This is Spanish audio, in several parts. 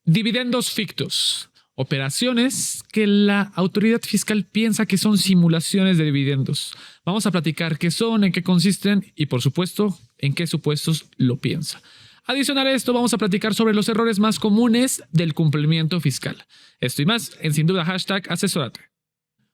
Dividendos fictos. Operaciones que la autoridad fiscal piensa que son simulaciones de dividendos. Vamos a platicar qué son, en qué consisten y, por supuesto, en qué supuestos lo piensa. Adicional a esto, vamos a platicar sobre los errores más comunes del cumplimiento fiscal. Esto y más en Sin Duda #Asesórate.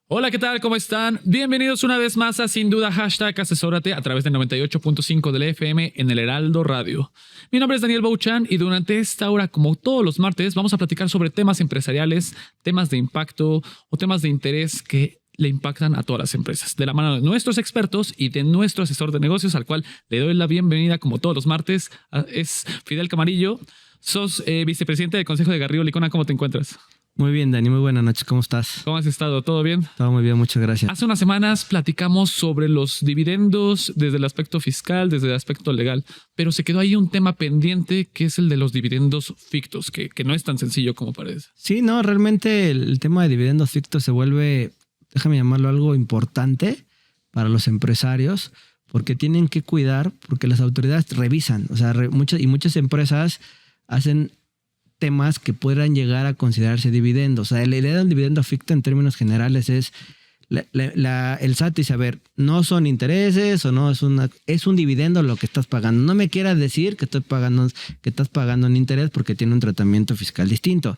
Hola, ¿qué tal? ¿Cómo están? Bienvenidos una vez más a Sin Duda #Asesórate a través del 98.5 del FM en el Heraldo Radio. Mi nombre es Daniel Bouchan y durante esta hora, como todos los martes, vamos a platicar sobre temas empresariales, temas de impacto o temas de interés que le impactan a todas las empresas. De la mano de nuestros expertos y de nuestro asesor de negocios, al cual le doy la bienvenida como todos los martes, es Fidel Camarillo. Sos vicepresidente del Consejo de Garrido Licona. ¿Cómo te encuentras? Muy bien, Dani, muy buenas noches. ¿Cómo estás? ¿Cómo has estado? ¿Todo bien? Todo muy bien, muchas gracias. Hace unas semanas platicamos sobre los dividendos desde el aspecto fiscal, desde el aspecto legal, pero se quedó ahí un tema pendiente que es el de los dividendos fictos, que no es tan sencillo como parece. Sí, no, realmente el tema de dividendos fictos se vuelve, déjame llamarlo, algo importante para los empresarios, porque tienen que cuidar, porque las autoridades revisan, o sea, muchas empresas hacen temas que puedan llegar a considerarse dividendos. O sea, la idea del dividendo ficto en términos generales es el SAT dice, a ver, no son intereses o no es un dividendo lo que estás pagando. No me quieras decir que estás pagando un interés porque tiene un tratamiento fiscal distinto.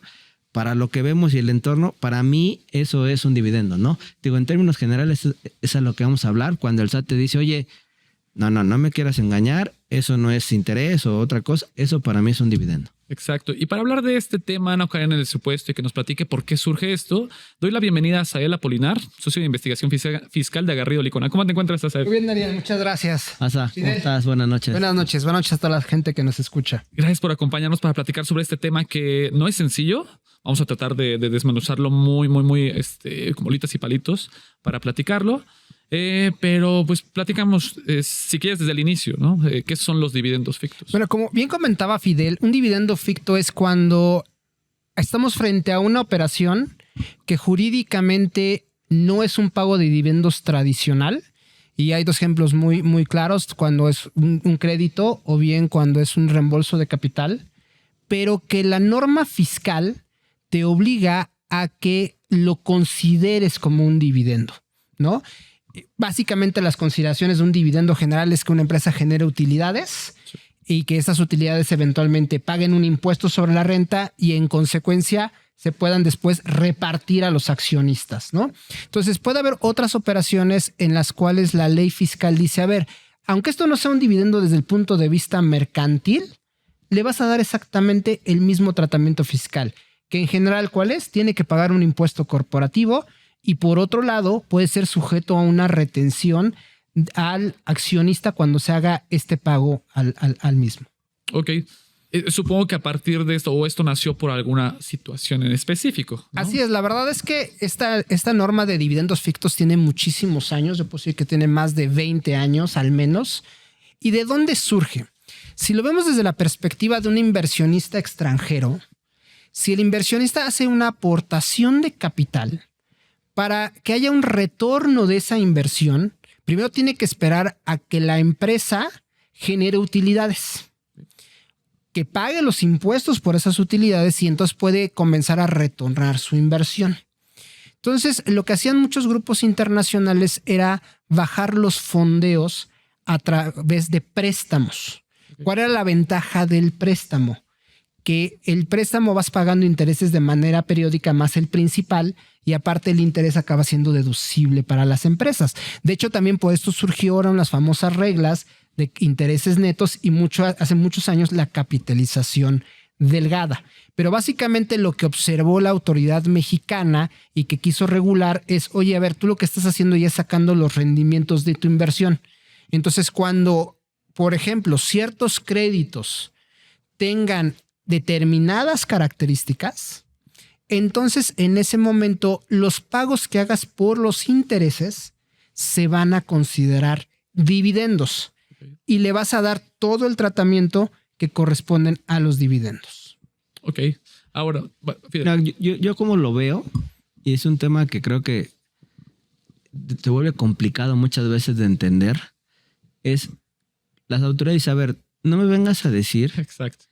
Para lo que vemos y el entorno, para mí eso es un dividendo, ¿no? Digo, en términos generales es a lo que vamos a hablar cuando el SAT te dice, oye, no me quieras engañar, eso no es interés o otra cosa, eso para mí es un dividendo. Exacto. Y para hablar de este tema, no caer en el supuesto y que nos platique por qué surge esto, doy la bienvenida a Sael Apolinar, socio de investigación fiscal de Garrido Licona. ¿Cómo te encuentras, Sael? Muy bien, Daniel, muchas gracias. Asa, ¿cómo estás? Buenas noches. Buenas noches a toda la gente que nos escucha. Gracias por acompañarnos para platicar sobre este tema que no es sencillo. Vamos a tratar de desmenuzarlo muy, con bolitas y palitos para platicarlo. Pero pues platicamos, si quieres, desde el inicio, ¿no? ¿Qué son los dividendos fictos? Bueno, como bien comentaba Fidel, un dividendo ficto es cuando estamos frente a una operación que jurídicamente no es un pago de dividendos tradicional. Y hay dos ejemplos muy, muy claros, cuando es un crédito o bien cuando es un reembolso de capital, pero que la norma fiscal te obliga a que lo consideres como un dividendo, ¿no? Básicamente las consideraciones de un dividendo general es que una empresa genere utilidades y que esas utilidades eventualmente paguen un impuesto sobre la renta y en consecuencia se puedan después repartir a los accionistas, ¿no? Entonces puede haber otras operaciones en las cuales la ley fiscal dice, a ver, aunque esto no sea un dividendo desde el punto de vista mercantil, le vas a dar exactamente el mismo tratamiento fiscal, que en general, ¿cuál es? Tiene que pagar un impuesto corporativo. Y por otro lado, puede ser sujeto a una retención al accionista cuando se haga este pago al mismo. Ok. Supongo que a partir de esto, o esto nació por alguna situación en específico, ¿no? Así es. La verdad es que esta norma de dividendos fictos tiene muchísimos años. Yo puedo decir que tiene más de 20 años al menos. ¿Y de dónde surge? Si lo vemos desde la perspectiva de un inversionista extranjero, si el inversionista hace una aportación de capital, para que haya un retorno de esa inversión, primero tiene que esperar a que la empresa genere utilidades, que pague los impuestos por esas utilidades y entonces puede comenzar a retornar su inversión. Entonces, lo que hacían muchos grupos internacionales era bajar los fondeos a través de préstamos. ¿Cuál era la ventaja del préstamo? Que el préstamo vas pagando intereses de manera periódica más el principal y aparte el interés acaba siendo deducible para las empresas. De hecho, también por esto surgieron las famosas reglas de intereses netos y hace muchos años la capitalización delgada. Pero básicamente lo que observó la autoridad mexicana y que quiso regular es, oye, a ver, tú lo que estás haciendo ya es sacando los rendimientos de tu inversión. Entonces, cuando, por ejemplo, ciertos créditos tengan determinadas características, entonces en ese momento los pagos que hagas por los intereses se van a considerar dividendos y le vas a dar todo el tratamiento que corresponden a los dividendos. Ok. Ahora, yo como lo veo, y es un tema que creo que se vuelve complicado muchas veces de entender, es las autoridades, a ver, no me vengas a decir. Exacto.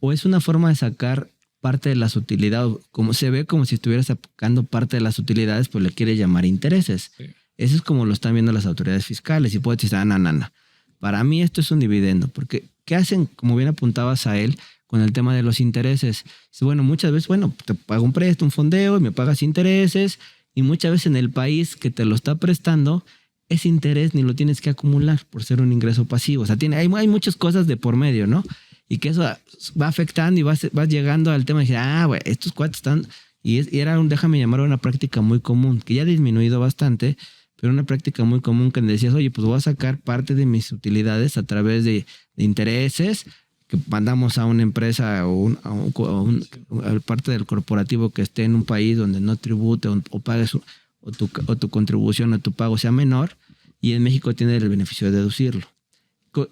O es una forma de sacar parte de las utilidades, como se ve como si estuvieras sacando parte de las utilidades, pues le quiere llamar intereses. Sí. Eso es como lo están viendo las autoridades fiscales. Y puedes decir, no. Para mí esto es un dividendo, porque ¿qué hacen? Como bien apuntabas a él, con el tema de los intereses. Bueno, muchas veces, te pago un préstamo, un fondeo y me pagas intereses, y muchas veces en el país que te lo está prestando, ese interés ni lo tienes que acumular por ser un ingreso pasivo. O sea, hay muchas cosas de por medio, ¿no? Y que eso va afectando y vas llegando al tema de decir, estos cuates están... Y era déjame llamar, una práctica muy común, que ya ha disminuido bastante, pero una práctica muy común que decías, oye, pues voy a sacar parte de mis utilidades a través de intereses que mandamos a una empresa a parte del corporativo que esté en un país donde no tribute o pagues o tu contribución o tu pago sea menor, y en México tiene el beneficio de deducirlo.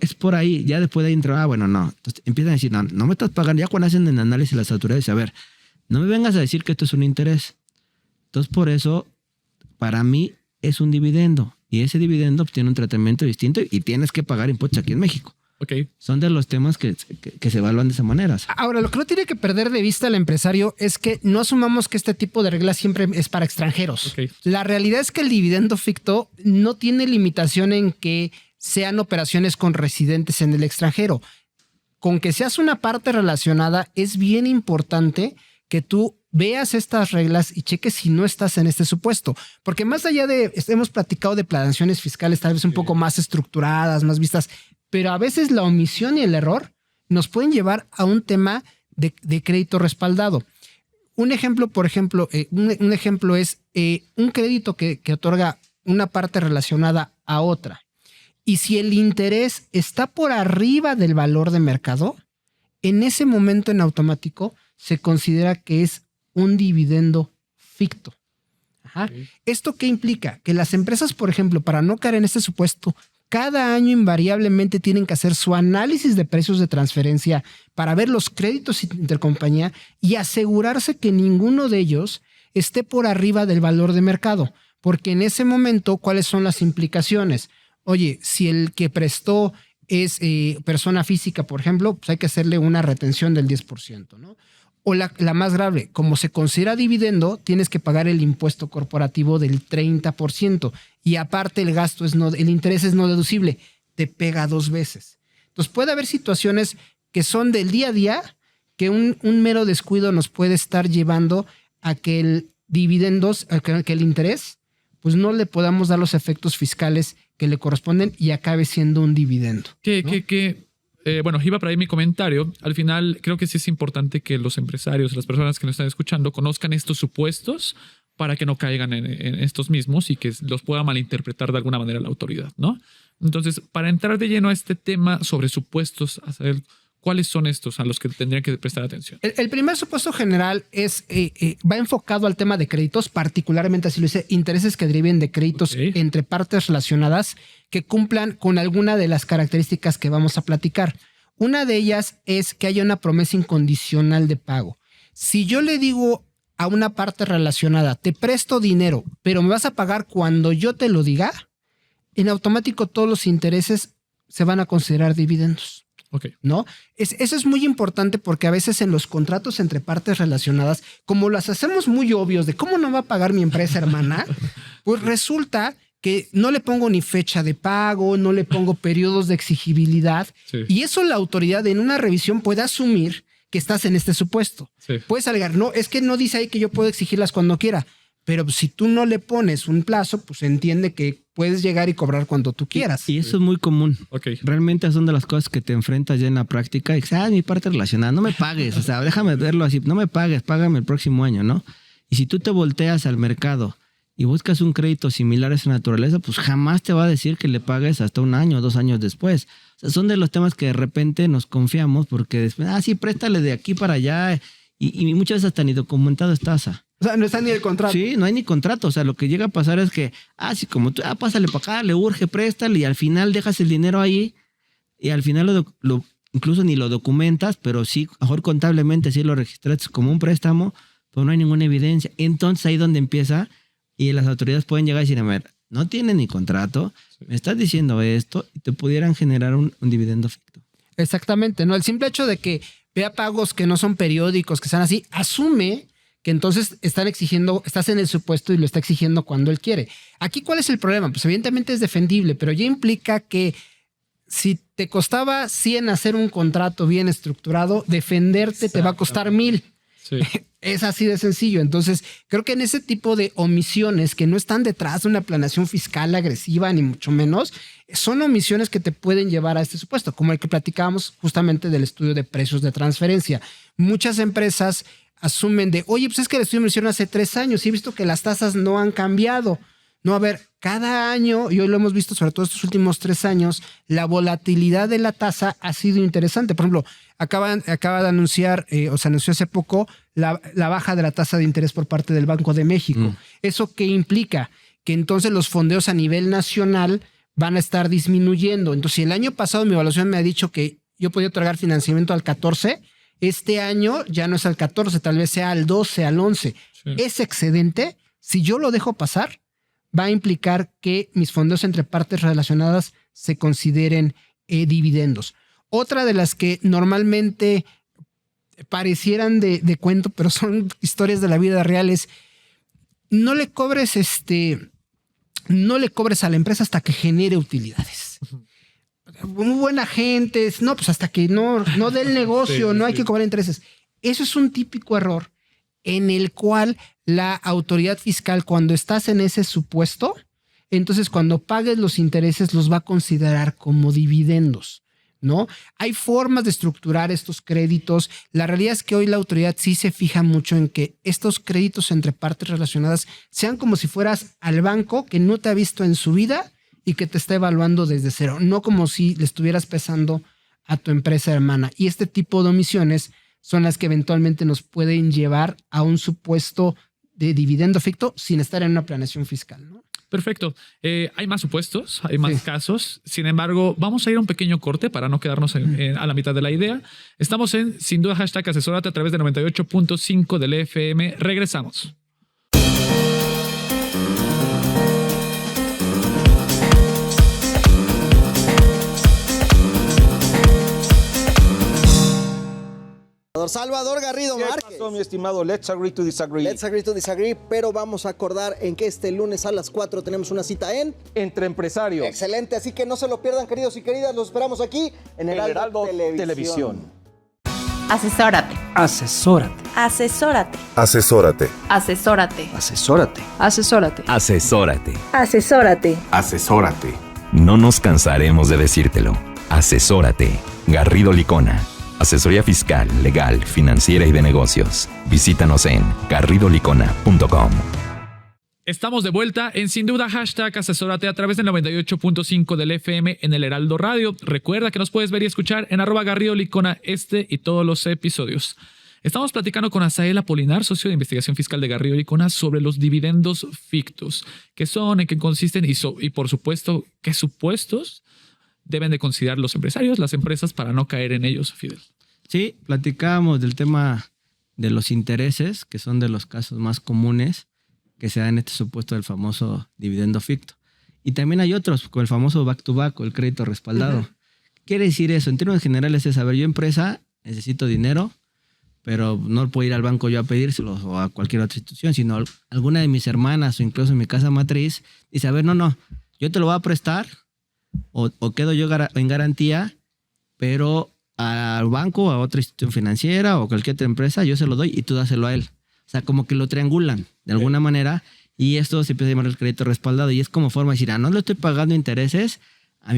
Es por ahí, ya después de ahí entra, no. Entonces empiezan a decir, no me estás pagando. Ya cuando hacen el análisis las autoridades, a ver, no me vengas a decir que esto es un interés. Entonces por eso, para mí, es un dividendo. Y ese dividendo tiene un tratamiento distinto y tienes que pagar impuestos aquí en México. Okay. Son de los temas que se evalúan de esa manera. Ahora, lo que no tiene que perder de vista el empresario es que no asumamos que este tipo de reglas siempre es para extranjeros. Okay. La realidad es que el dividendo ficto no tiene limitación en que sean operaciones con residentes en el extranjero. Con que seas una parte relacionada, es bien importante que tú veas estas reglas y cheques si no estás en este supuesto. Porque más allá hemos platicado de planeaciones fiscales tal vez un poco más estructuradas, más vistas, pero a veces la omisión y el error nos pueden llevar a un tema de crédito respaldado. Un ejemplo, por ejemplo, un ejemplo es un crédito que otorga una parte relacionada a otra. Y si el interés está por arriba del valor de mercado, en ese momento en automático se considera que es un dividendo ficto. Ajá. Sí. ¿Esto qué implica? Que las empresas, por ejemplo, para no caer en este supuesto, cada año invariablemente tienen que hacer su análisis de precios de transferencia para ver los créditos intercompañía y asegurarse que ninguno de ellos esté por arriba del valor de mercado. Porque en ese momento, ¿cuáles son las implicaciones? Oye, si el que prestó es persona física, por ejemplo, pues hay que hacerle una retención del 10%, ¿no? O la más grave, como se considera dividendo, tienes que pagar el impuesto corporativo del 30%. Y aparte el interés es no deducible. Te pega 2 veces. Entonces puede haber situaciones que son del día a día, que un mero descuido nos puede estar llevando a que el interés, pues no le podamos dar los efectos fiscales que le corresponden y acabe siendo un dividendo. Bueno, iba por ahí mi comentario. Al final, creo que sí es importante que los empresarios, las personas que nos están escuchando, conozcan estos supuestos para que no caigan en estos mismos y que los pueda malinterpretar de alguna manera la autoridad, ¿no? Entonces, para entrar de lleno a este tema sobre supuestos, a saber cuáles son estos a los que tendrían que prestar atención. El primer supuesto general va enfocado al tema de créditos, particularmente así lo dice, intereses que deriven de créditos entre partes relacionadas que cumplan con alguna de las características que vamos a platicar. Una de ellas es que haya una promesa incondicional de pago. Si yo le digo a una parte relacionada, te presto dinero, pero me vas a pagar cuando yo te lo diga, en automático todos los intereses se van a considerar dividendos. Okay. ¿No? Eso es muy importante porque a veces en los contratos entre partes relacionadas, como las hacemos muy obvios de cómo no va a pagar mi empresa hermana, pues resulta que no le pongo ni fecha de pago, no le pongo periodos de exigibilidad. Sí. Y eso la autoridad en una revisión puede asumir que estás en este supuesto. Sí. Puedes alegar, no, es que no dice ahí que yo puedo exigirlas cuando quiera. Pero si tú no le pones un plazo, pues entiende que puedes llegar y cobrar cuando tú quieras. Y eso es muy común. Okay. Realmente son de las cosas que te enfrentas ya en la práctica. Y dices, mi parte relacionada, no me pagues. O sea, déjame verlo así. No me pagues, págame el próximo año, ¿no? Y si tú te volteas al mercado y buscas un crédito similar a esa naturaleza, pues jamás te va a decir que le pagues hasta 1 año o 2 años después. O sea, son de los temas que de repente nos confiamos porque después, sí, préstale de aquí para allá. Y muchas veces hasta ni documentado estás. O sea, no está ni el contrato. Sí, no hay ni contrato. O sea, lo que llega a pasar es que, sí, como tú, pásale para acá, le urge, préstale, y al final dejas el dinero ahí, y al final incluso ni lo documentas, pero sí, mejor contablemente sí lo registraste como un préstamo, pero no hay ninguna evidencia. Entonces ahí es donde empieza, y las autoridades pueden llegar y decir, a ver, no tiene ni contrato, me estás diciendo esto, y te pudieran generar un dividendo ficto. Exactamente, ¿no? El simple hecho de que vea pagos que no son periódicos, que están así, asume que entonces estás en el supuesto y lo está exigiendo cuando él quiere. Aquí, ¿cuál es el problema? Pues evidentemente es defendible, pero ya implica que si te costaba 100 hacer un contrato bien estructurado, defenderte te va a costar 1000. Sí. Es así de sencillo. Entonces, creo que en ese tipo de omisiones que no están detrás de una planeación fiscal agresiva, ni mucho menos, son omisiones que te pueden llevar a este supuesto, como el que platicábamos justamente del estudio de precios de transferencia. Muchas empresas asumen de, oye, pues es que el estudio me lo hicieron hace 3 años y he visto que las tasas no han cambiado. No, a ver, cada año, y hoy lo hemos visto sobre todo estos últimos 3 años, la volatilidad de la tasa ha sido interesante. Por ejemplo, acaba de anunciar, se anunció hace poco, la baja de la tasa de interés por parte del Banco de México. ¿Eso qué implica? Que entonces los fondeos a nivel nacional van a estar disminuyendo. Entonces, si el año pasado mi evaluación me ha dicho que yo podía otorgar financiamiento al 14, este año ya no es al 14, tal vez sea al 12, al 11. Sí. Ese excedente, si yo lo dejo pasar, va a implicar que mis fondos entre partes relacionadas se consideren dividendos. Otra de las que normalmente parecieran de cuento, pero son historias de la vida real, es no le cobres a la empresa hasta que genere utilidades. Muy buena gente, no, pues hasta que no dé el negocio, no hay que cobrar intereses. Eso es un típico error en el cual la autoridad fiscal, cuando estás en ese supuesto, entonces cuando pagues los intereses los va a considerar como dividendos, ¿no? Hay formas de estructurar estos créditos. La realidad es que hoy la autoridad sí se fija mucho en que estos créditos entre partes relacionadas sean como si fueras al banco que no te ha visto en su vida y que te está evaluando desde cero, no como si le estuvieras pesando a tu empresa hermana. Y este tipo de omisiones son las que eventualmente nos pueden llevar a un supuesto de dividendo ficto sin estar en una planeación fiscal, ¿no? Perfecto. Hay más supuestos, hay más casos. Sin embargo, vamos a ir a un pequeño corte para no quedarnos a la mitad de la idea. Estamos en Sin Duda #asesórate a través de 98.5 del FM. Regresamos. Salvador Garrido Márquez. ¿Qué pasó, mi estimado? Let's agree to disagree. Let's agree to disagree, pero vamos a acordar en que este lunes a las 4 tenemos una cita Entre Empresarios. Excelente, así que no se lo pierdan, queridos y queridas. Los esperamos aquí en el Heraldo Televisión. Asesórate. Asesórate. Asesórate. Asesórate. Asesórate. Asesórate. Asesórate. Asesórate. Asesórate. Asesórate. No nos cansaremos de decírtelo. Asesórate. Garrido Licona. Asesoría fiscal, legal, financiera y de negocios. Visítanos en garridolicona.com. Estamos de vuelta en Sin Duda #asesórate a través del 98.5 del FM en el Heraldo Radio. Recuerda que nos puedes ver y escuchar en @garridolicona y todos los episodios. Estamos platicando con Asael Apolinar, socio de investigación fiscal de Garrido Licona, sobre los dividendos fictos, qué son, en qué consisten y por supuesto, qué supuestos deben de considerar los empresarios, las empresas, para no caer en ellos, Fidel. Sí, platicábamos del tema de los intereses, que son de los casos más comunes que se da en este supuesto del famoso dividendo ficto. Y también hay otros, como el famoso back-to-back o el crédito respaldado. ¿Qué quiere decir eso? En términos generales es, a ver, yo empresa necesito dinero, pero no puedo ir al banco yo a pedírselo o a cualquier otra institución, sino alguna de mis hermanas o incluso en mi casa matriz dice, a ver, no, yo te lo voy a prestar, o quedo yo en garantía, pero al banco, a otra institución financiera o cualquier otra empresa, yo se lo doy y tú dáselo a él. O sea, como que lo triangulan de alguna manera y esto se empieza a llamar el crédito respaldado y es como forma de decir, no le estoy pagando intereses a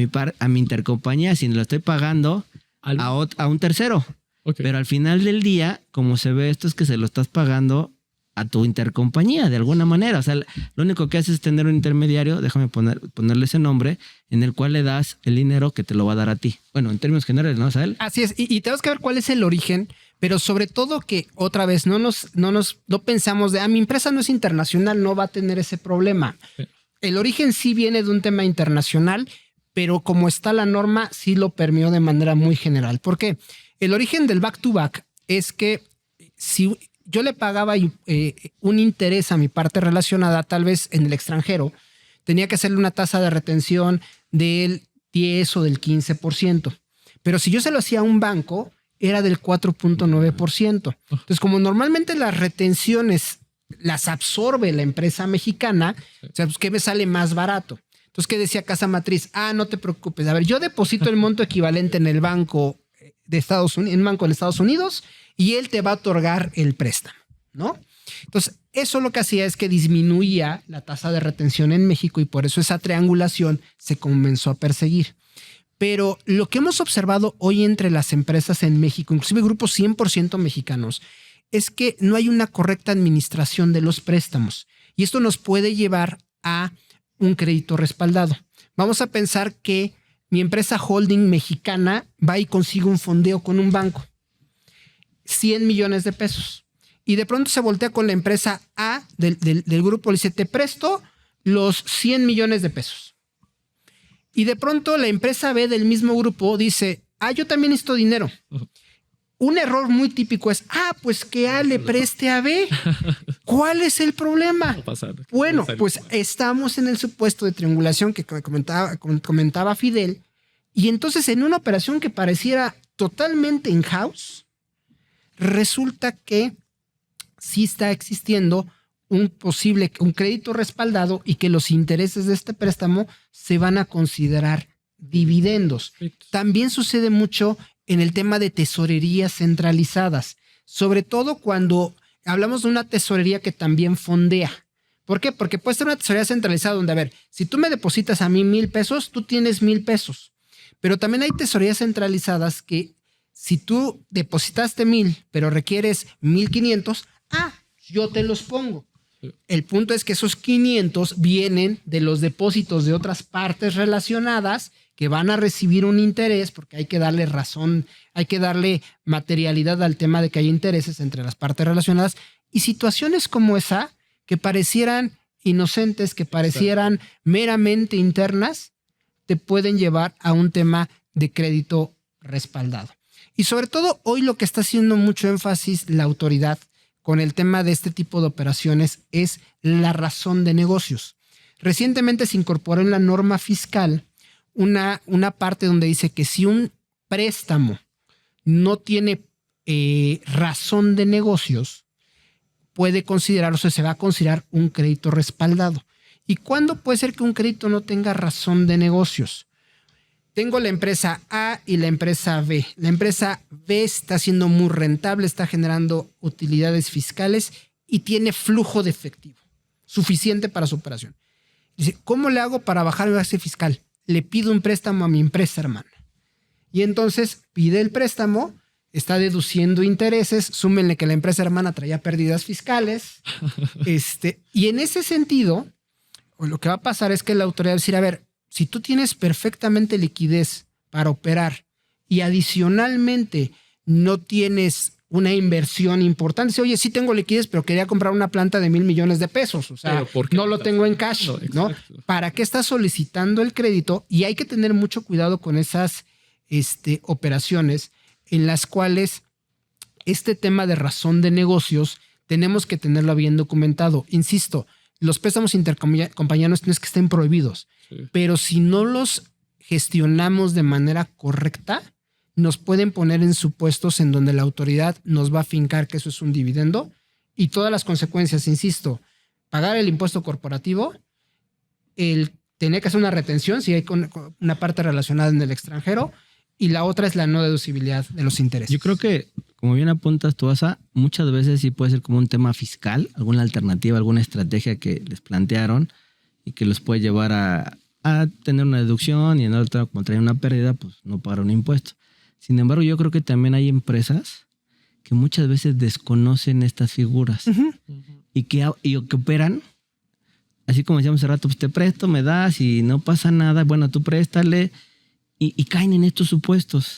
mi intercompañía, sino lo estoy pagando a un tercero. Okay. Pero al final del día, como se ve esto, es que se lo estás pagando a tu intercompañía de alguna manera. O sea, lo único que haces es tener un intermediario, déjame ponerle ese nombre, en el cual le das el dinero que te lo va a dar a ti. Bueno, en términos generales, ¿no, Sael? Así es, y tenemos que ver cuál es el origen, pero sobre todo que otra vez no pensamos de, mi empresa no es internacional, no va a tener ese problema. Sí. El origen sí viene de un tema internacional, pero como está la norma, sí lo permeó de manera muy general. ¿Por qué? El origen del back-to-back es que si yo le pagaba un interés a mi parte relacionada, tal vez en el extranjero, tenía que hacerle una tasa de retención del 10 o del 15%. Pero si yo se lo hacía a un banco, era del 4.9%. Entonces, como normalmente las retenciones las absorbe la empresa mexicana, o sea, pues, ¿qué me sale más barato? Entonces, ¿qué decía Casa Matriz? No te preocupes. A ver, yo deposito el monto equivalente en el banco de Estados Unidos, en un banco en Estados Unidos, y él te va a otorgar el préstamo, ¿no? Entonces, eso lo que hacía es que disminuía la tasa de retención en México y por eso esa triangulación se comenzó a perseguir. Pero lo que hemos observado hoy entre las empresas en México, inclusive grupos 100% mexicanos, es que no hay una correcta administración de los préstamos. Y esto nos puede llevar a un crédito respaldado. Vamos a pensar que mi empresa holding mexicana va y consigue un fondeo con un banco. 100 millones de pesos. Y de pronto se voltea con la empresa A del grupo, le dice, te presto los 100 millones de pesos. Y de pronto la empresa B del mismo grupo dice, yo también necesito dinero. Un error muy típico es, pues que A le preste a B. ¿Cuál es el problema? Bueno, pues estamos en el supuesto de triangulación que comentaba Fidel. Y entonces en una operación que pareciera totalmente in-house, resulta que sí está existiendo un crédito respaldado y que los intereses de este préstamo se van a considerar dividendos. También sucede mucho en el tema de tesorerías centralizadas, sobre todo cuando hablamos de una tesorería que también fondea. ¿Por qué? Porque puede ser una tesorería centralizada donde, a ver, si tú me depositas a mí 1,000 pesos, tú tienes 1,000 pesos. Pero también hay tesorerías centralizadas que si tú depositaste 1,000, pero requieres 1,500, yo te los pongo. El punto es que esos 500 vienen de los depósitos de otras partes relacionadas que van a recibir un interés porque hay que darle razón, hay que darle materialidad al tema de que hay intereses entre las partes relacionadas y situaciones como esa que parecieran inocentes, que parecieran meramente internas, te pueden llevar a un tema de crédito respaldado. Y sobre todo hoy lo que está haciendo mucho énfasis la autoridad con el tema de este tipo de operaciones es la razón de negocios. Recientemente se incorporó en la norma fiscal una parte donde dice que si un préstamo no tiene razón de negocios, puede considerarse, se va a considerar un crédito respaldado. ¿Y cuándo puede ser que un crédito no tenga razón de negocios? Tengo la empresa A y la empresa B. La empresa B está siendo muy rentable, está generando utilidades fiscales y tiene flujo de efectivo suficiente para su operación. Dice, ¿cómo le hago para bajar mi base fiscal? Le pido un préstamo a mi empresa hermana. Y entonces pide el préstamo, está deduciendo intereses, súmenle que la empresa hermana traía pérdidas fiscales. Y en ese sentido, lo que va a pasar es que la autoridad va a decir, a ver, si tú tienes perfectamente liquidez para operar y adicionalmente no tienes una inversión importante, dice, oye, sí tengo liquidez, pero quería comprar una planta de 1,000 millones de pesos. O sea, no lo tengo en cash, ¿no? ¿Para qué estás solicitando el crédito? Y hay que tener mucho cuidado con esas operaciones en las cuales este tema de razón de negocios tenemos que tenerlo bien documentado. Insisto, los préstamos intercompañanos no es que estén prohibidos, pero si no los gestionamos de manera correcta, nos pueden poner en supuestos en donde la autoridad nos va a fincar que eso es un dividendo y todas las consecuencias, insisto, pagar el impuesto corporativo, el tener que hacer una retención si hay una parte relacionada en el extranjero y la otra es la no deducibilidad de los intereses. Yo creo que, como bien apuntas tú, Asa, muchas veces sí puede ser como un tema fiscal, alguna alternativa, alguna estrategia que les plantearon y que los puede llevar a tener una deducción y en otra, como traer una pérdida, pues no pagar un impuesto. Sin embargo, yo creo que también hay empresas que muchas veces desconocen estas figuras y que operan, así como decíamos hace rato, pues te presto, me das y no pasa nada, bueno, tú préstale y caen en estos supuestos.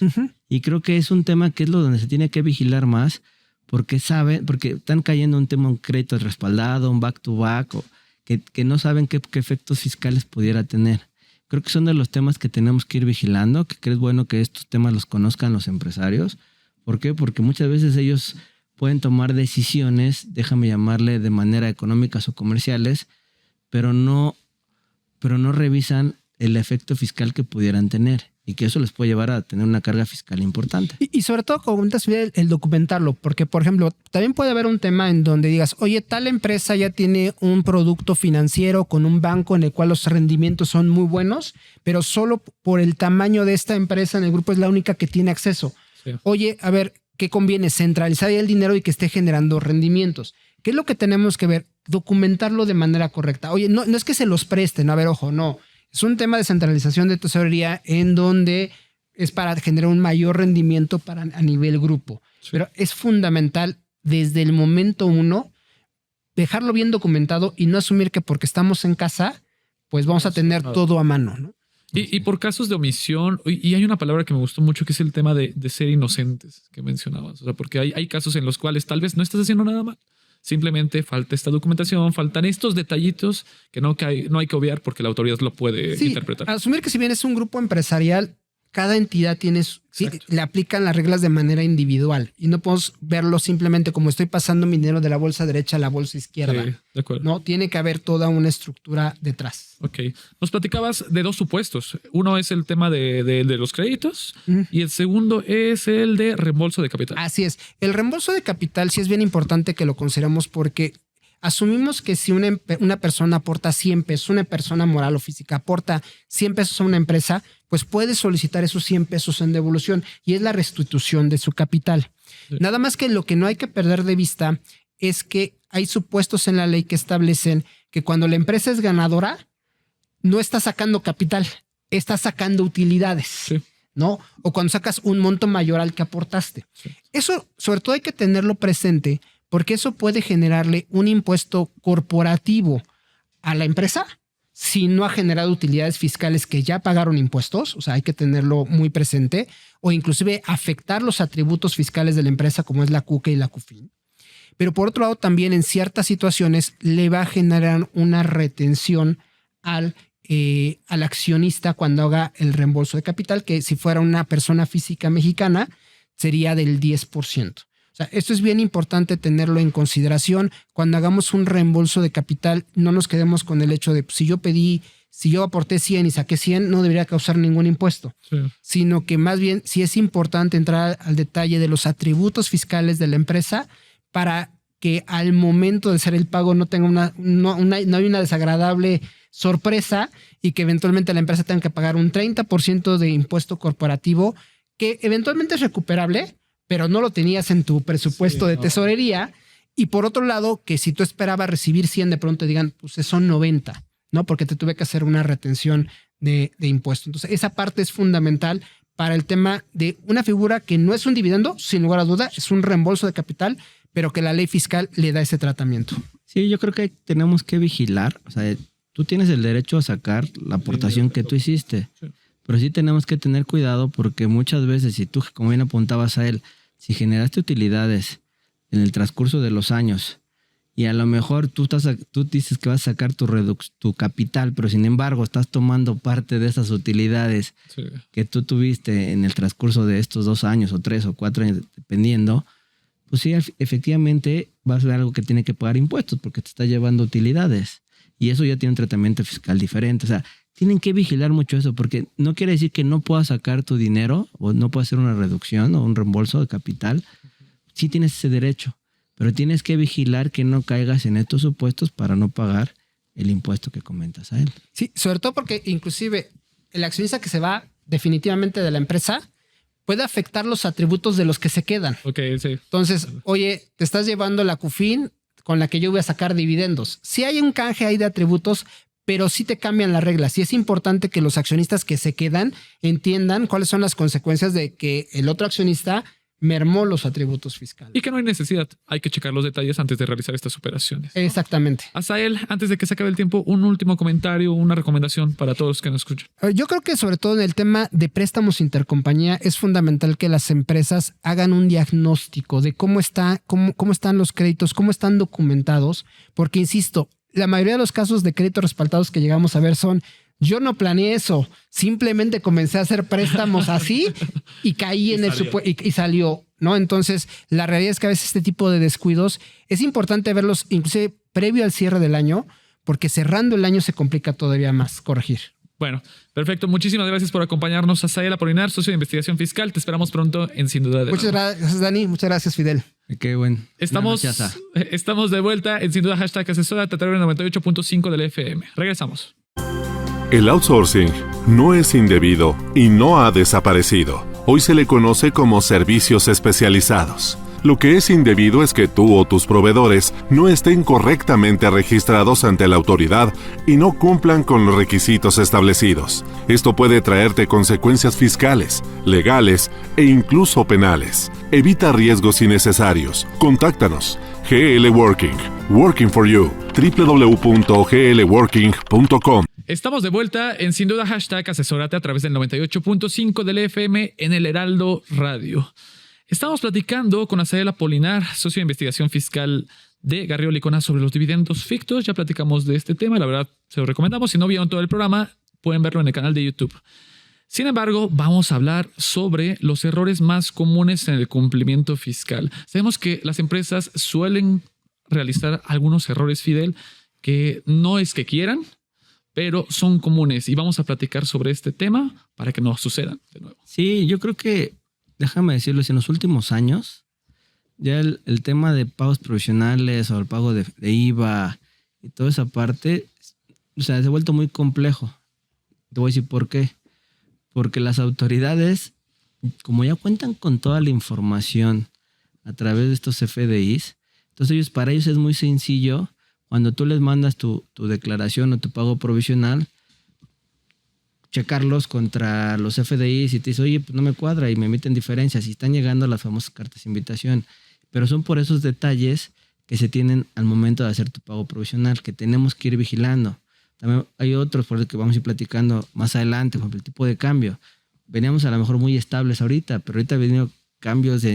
Y creo que es un tema que es lo donde se tiene que vigilar más porque están cayendo en un tema, un crédito respaldado, un back-to-back, o que no saben qué efectos fiscales pudiera tener. Creo que son de los temas que tenemos que ir vigilando, que es bueno que estos temas los conozcan los empresarios. ¿Por qué? Porque muchas veces ellos pueden tomar decisiones, déjame llamarle de manera económicas o comerciales, pero no revisan el efecto fiscal que pudieran tener. y que eso les puede llevar a tener una carga fiscal importante. Y sobre todo, como comentas, el documentarlo, porque, por ejemplo, también puede haber un tema en donde digas, oye, tal empresa ya tiene un producto financiero con un banco en el cual los rendimientos son muy buenos, pero solo por el tamaño de esta empresa en el grupo es la única que tiene acceso. Sí. Oye, a ver, ¿qué conviene? Centralizar el dinero y que esté generando rendimientos. ¿Qué es lo que tenemos que ver? Documentarlo de manera correcta. Oye, no es que se los presten, a ver, ojo, no. Es un tema de centralización de tesorería en donde es para generar un mayor rendimiento a nivel grupo. Sí. Pero es fundamental desde el momento 1 dejarlo bien documentado y no asumir que porque estamos en casa, pues vamos a tener todo a mano, ¿no? Y por casos de omisión, y hay una palabra que me gustó mucho que es el tema de ser inocentes que mencionabas. O sea, porque hay casos en los cuales tal vez no estás haciendo nada mal. Simplemente falta esta documentación, faltan estos detallitos que no hay que obviar porque la autoridad lo puede interpretar. Asumir que si bien es un grupo empresarial, cada entidad le aplican las reglas de manera individual y no podemos verlo simplemente como estoy pasando mi dinero de la bolsa derecha a la bolsa izquierda. Sí, de acuerdo. No, tiene que haber toda una estructura detrás. Ok. Nos platicabas de dos supuestos. Uno es el tema de los créditos y el segundo es el de reembolso de capital. Así es. El reembolso de capital sí es bien importante que lo consideremos porque asumimos que si una persona aporta 100 pesos, una persona moral o física aporta 100 pesos a una empresa, pues puede solicitar esos 100 pesos en devolución y es la restitución de su capital. Sí. Nada más que lo que no hay que perder de vista es que hay supuestos en la ley que establecen que cuando la empresa es ganadora, no está sacando capital, está sacando utilidades. Sí. ¿No? O cuando sacas un monto mayor al que aportaste. Sí. Eso, sobre todo, hay que tenerlo presente porque eso puede generarle un impuesto corporativo a la empresa si no ha generado utilidades fiscales que ya pagaron impuestos. O sea, hay que tenerlo muy presente o inclusive afectar los atributos fiscales de la empresa como es la CUCA y la CUFIN. Pero por otro lado, también en ciertas situaciones le va a generar una retención al accionista cuando haga el reembolso de capital, que si fuera una persona física mexicana sería del 10%. O sea, esto es bien importante tenerlo en consideración. Cuando hagamos un reembolso de capital, no nos quedemos con el hecho de pues, si yo aporté 100 y saqué 100, no debería causar ningún impuesto. Sí. Sino que más bien sí es importante entrar al detalle de los atributos fiscales de la empresa para que al momento de hacer el pago no tenga no hay una desagradable sorpresa y que eventualmente la empresa tenga que pagar un 30% de impuesto corporativo que eventualmente es recuperable, pero no lo tenías en tu presupuesto de tesorería. Y por otro lado, que si tú esperabas recibir 100, de pronto digan, pues son 90, ¿no? Porque te tuve que hacer una retención de impuesto. Entonces, esa parte es fundamental para el tema de una figura que no es un dividendo, sin lugar a duda, es un reembolso de capital, pero que la ley fiscal le da ese tratamiento. Sí, yo creo que tenemos que vigilar. O sea, tú tienes el derecho a sacar la aportación que tú hiciste. Sí. Pero sí tenemos que tener cuidado porque muchas veces, si tú, como bien apuntabas a él, si generaste utilidades en el transcurso de los años y a lo mejor tú dices que vas a sacar tu capital, pero sin embargo estás tomando parte de esas utilidades que tú tuviste en el transcurso de estos 2 años o 3 o 4 años, dependiendo, pues sí, efectivamente va a ser algo que tiene que pagar impuestos porque te está llevando utilidades y eso ya tiene un tratamiento fiscal diferente. O sea, tienen que vigilar mucho eso porque no quiere decir que no puedas sacar tu dinero o no puedas hacer una reducción o un reembolso de capital. Sí tienes ese derecho, pero tienes que vigilar que no caigas en estos supuestos para no pagar el impuesto que comentas a él. Sí, sobre todo porque inclusive el accionista que se va definitivamente de la empresa puede afectar los atributos de los que se quedan. Okay, sí. Entonces, oye, te estás llevando la CUFIN con la que yo voy a sacar dividendos. Sí hay un canje ahí de atributos, pero sí te cambian las reglas. Y es importante que los accionistas que se quedan entiendan cuáles son las consecuencias de que el otro accionista mermó los atributos fiscales. Y que no hay necesidad. Hay que checar los detalles antes de realizar estas operaciones, ¿no? Exactamente. Asael, antes de que se acabe el tiempo, un último comentario, una recomendación para todos los que nos escuchan. Yo creo que sobre todo en el tema de préstamos intercompañía es fundamental que las empresas hagan un diagnóstico de cómo están los créditos, cómo están documentados, porque insisto, la mayoría de los casos de créditos respaldados que llegamos a ver son: yo no planeé eso, simplemente comencé a hacer préstamos así y caí en el supuesto y salió, ¿no? Entonces, la realidad es que a veces este tipo de descuidos es importante verlos inclusive previo al cierre del año, porque cerrando el año se complica todavía más corregir. Bueno, perfecto. Muchísimas gracias por acompañarnos. Asael Apolinar, socio de investigación fiscal. Te esperamos pronto en Sin Duda. Muchas gracias, Dani. Muchas gracias, Fidel. Qué bueno. Estamos de vuelta en Sin Duda #asesórate a través del 98.5 del FM. Regresamos. El outsourcing no es indebido y no ha desaparecido. Hoy se le conoce como servicios especializados. Lo que es indebido es que tú o tus proveedores no estén correctamente registrados ante la autoridad y no cumplan con los requisitos establecidos. Esto puede traerte consecuencias fiscales, legales e incluso penales. Evita riesgos innecesarios. Contáctanos. GL Working. Working for you. www.glworking.com. Estamos de vuelta en Sin Duda #asesórate a través del 98.5 del FM en el Heraldo Radio. Estamos platicando con Asael Apolinar, socio de investigación fiscal de Garrido Licona, sobre los dividendos fictos. Ya platicamos de este tema, la verdad se lo recomendamos. Si no vieron todo el programa, pueden verlo en el canal de YouTube. Sin embargo, vamos a hablar sobre los errores más comunes en el cumplimiento fiscal. Sabemos que las empresas suelen realizar algunos errores, Fidel, que no es que quieran, pero son comunes. Y vamos a platicar sobre este tema para que no sucedan de nuevo. Sí, yo creo que, déjame decirlo, en los últimos años, ya el tema de pagos provisionales o el pago de IVA y toda esa parte, o sea, se ha vuelto muy complejo. Te voy a decir por qué. Porque las autoridades, como ya cuentan con toda la información a través de estos FDIs, entonces para ellos es muy sencillo, cuando tú les mandas tu declaración o tu pago provisional, checarlos contra los FDIs y te dice, oye, pues no me cuadra, y me emiten diferencias y están llegando las famosas cartas de invitación. Pero son por esos detalles que se tienen al momento de hacer tu pago provisional, que tenemos que ir vigilando. También hay otros por los que vamos a ir platicando más adelante, por ejemplo, el tipo de cambio. Veníamos a lo mejor muy estables ahorita, pero ahorita han venido cambios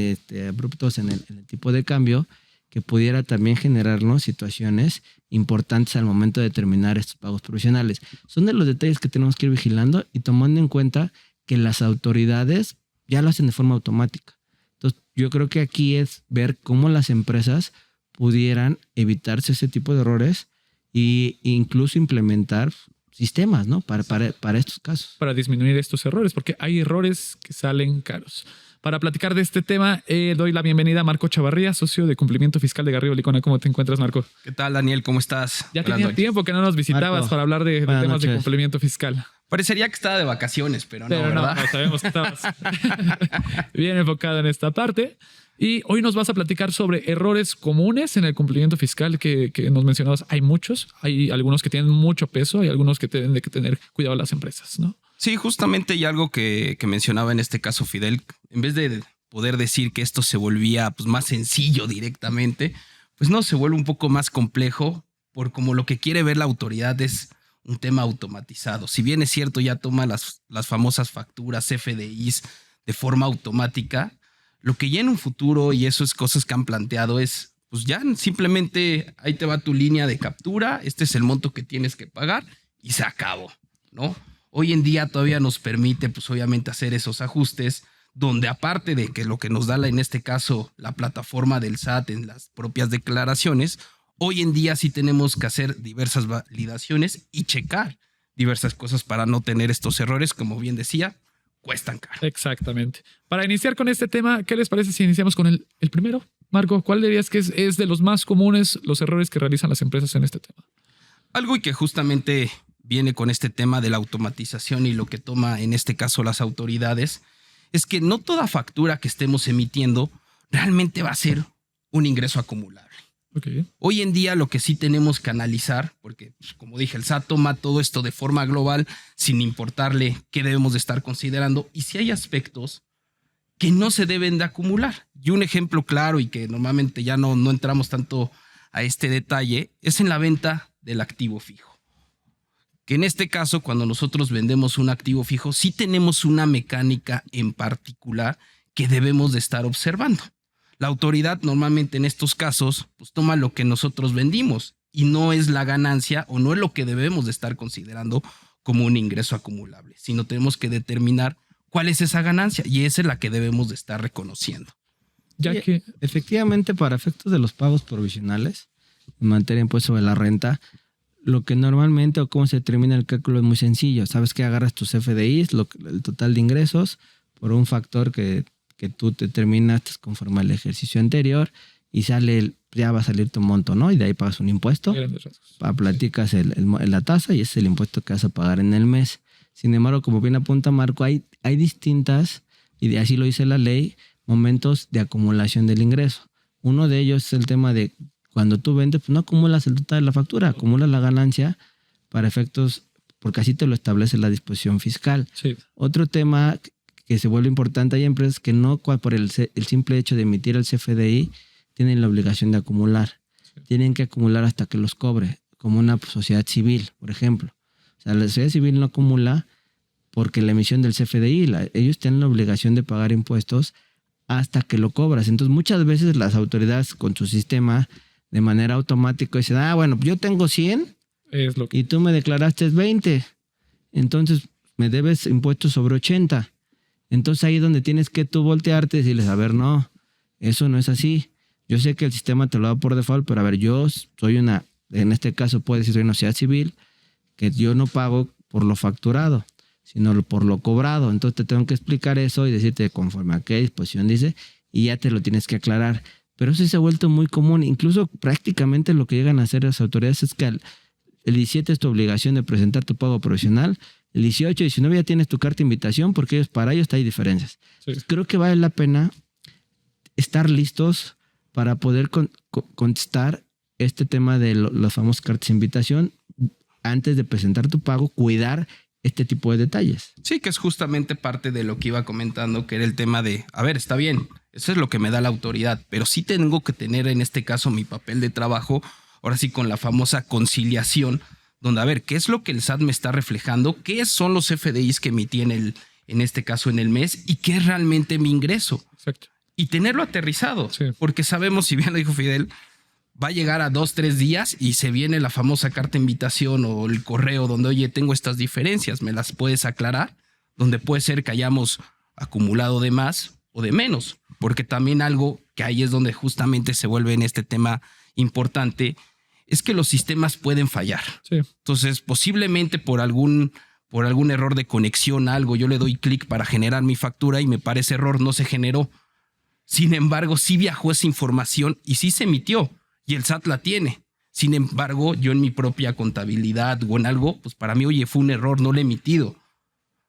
abruptos en el tipo de cambio que pudiera también generarnos situaciones importantes al momento de determinar estos pagos provisionales. Son de los detalles que tenemos que ir vigilando y tomando en cuenta que las autoridades ya lo hacen de forma automática. Entonces, yo creo que aquí es ver cómo las empresas pudieran evitarse ese tipo de errores e incluso implementar sistemas, ¿no? Para estos casos. Para disminuir estos errores, porque hay errores que salen caros. Para platicar de este tema, doy la bienvenida a Marco Chavarría, socio de cumplimiento fiscal de Garrido Licona. ¿Cómo te encuentras, Marco? ¿Qué tal, Daniel? ¿Cómo estás? Ya tenía tiempo que no nos visitabas, Marco, para hablar de temas noches. de cumplimiento fiscal. Parecería que estaba de vacaciones, pero no, ¿verdad? No, sabemos que estabas bien enfocado en esta parte. Y hoy nos vas a platicar sobre errores comunes en el cumplimiento fiscal que nos mencionabas. Hay muchos, hay algunos que tienen mucho peso, hay algunos que tienen que tener cuidado las empresas, ¿no? Sí, justamente, y algo que mencionaba en este caso Fidel, en vez de poder decir que esto se volvía pues, más sencillo directamente, pues no, se vuelve un poco más complejo, por como lo que quiere ver la autoridad es un tema automatizado. Si bien es cierto, ya toma las famosas facturas FDIs de forma automática, lo que ya en un futuro, y eso es cosas que han planteado, es pues ya simplemente ahí te va tu línea de captura, este es el monto que tienes que pagar y se acabó, ¿no? Hoy en día todavía nos permite, pues obviamente, hacer esos ajustes, donde aparte de que lo que nos da en este caso la plataforma del SAT en las propias declaraciones, hoy en día sí tenemos que hacer diversas validaciones y checar diversas cosas para no tener estos errores, como bien decía, cuestan caro. Exactamente. Para iniciar con este tema, ¿qué les parece si iniciamos con el primero? Marco, ¿cuál dirías que es de los más comunes los errores que realizan las empresas en este tema? Algo y que justamente viene con este tema de la automatización y lo que toma en este caso las autoridades, es que no toda factura que estemos emitiendo realmente va a ser un ingreso acumulable. Okay. Hoy en día lo que sí tenemos que analizar, porque pues, como dije, el SAT toma todo esto de forma global sin importarle qué debemos de estar considerando y si hay aspectos que no se deben de acumular. Y un ejemplo claro y que normalmente ya no entramos tanto a este detalle es en la venta del activo fijo. Que en este caso, cuando nosotros vendemos un activo fijo, sí tenemos una mecánica en particular que debemos de estar observando. La autoridad normalmente en estos casos pues toma lo que nosotros vendimos y no es la ganancia o no es lo que debemos de estar considerando como un ingreso acumulable, sino tenemos que determinar cuál es esa ganancia y esa es la que debemos de estar reconociendo. Ya que efectivamente para efectos de los pagos provisionales en materia de impuesto sobre la renta, Lo que normalmente o cómo se determina el cálculo es muy sencillo. Sabes que agarras tus FDIs, el total de ingresos, por un factor que tú determinaste conforme al ejercicio anterior y ya va a salir tu monto, ¿no? Y de ahí pagas un impuesto, platicas la tasa y ese es el impuesto que vas a pagar en el mes. Sin embargo, como bien apunta Marco, hay distintas, y así lo dice la ley, momentos de acumulación del ingreso. Uno de ellos es el tema de cuando tú vendes, pues no acumulas el total de la factura, acumulas la ganancia para efectos, porque así te lo establece la disposición fiscal. Sí. Otro tema que se vuelve importante, hay empresas que no, por el simple hecho de emitir el CFDI, tienen la obligación de acumular. Sí. Tienen que acumular hasta que los cobre, como una sociedad civil, por ejemplo. O sea, la sociedad civil no acumula porque la emisión del CFDI, ellos tienen la obligación de pagar impuestos hasta que lo cobras. Entonces, muchas veces las autoridades con su sistema de manera automática dicen, bueno, yo tengo 100 y tú me declaraste 20. Entonces, me debes impuestos sobre 80. Entonces, ahí es donde tienes que tú voltearte y decirles, a ver, no, eso no es así. Yo sé que el sistema te lo da por default, pero a ver, yo soy en este caso puede decir, soy una sociedad civil, que yo no pago por lo facturado, sino por lo cobrado. Entonces te tengo que explicar eso y decirte conforme a qué disposición dice y ya te lo tienes que aclarar. Pero eso se ha vuelto muy común. Incluso prácticamente lo que llegan a hacer las autoridades es que el 17 es tu obligación de presentar tu pago provisional. El 18 y 19 ya tienes tu carta de invitación porque para ellos hay diferencias. Sí. Creo que vale la pena estar listos para poder contestar este tema de las famosas cartas de invitación antes de presentar tu pago, cuidar este tipo de detalles. Sí, que es justamente parte de lo que iba comentando, que era el tema de, a ver, está bien, eso es lo que me da la autoridad, pero sí tengo que tener en este caso mi papel de trabajo, ahora sí con la famosa conciliación, donde a ver, ¿qué es lo que el SAT me está reflejando? ¿Qué son los FDIs que emití en este caso en el mes? ¿Y qué es realmente mi ingreso? Exacto. Y tenerlo aterrizado, sí. Porque sabemos, si bien lo dijo Fidel, va a llegar a 2-3 días y se viene la famosa carta de invitación o el correo donde, oye, tengo estas diferencias, ¿me las puedes aclarar? Donde puede ser que hayamos acumulado de más o de menos, porque también algo que ahí es donde justamente se vuelve en este tema importante, es que los sistemas pueden fallar. Sí. Entonces, posiblemente por algún error de conexión, algo, yo le doy clic para generar mi factura y me parece error, no se generó. Sin embargo, sí viajó esa información y sí se emitió. Y el SAT la tiene. Sin embargo, yo en mi propia contabilidad o en algo, pues para mí, oye, fue un error, no la he emitido.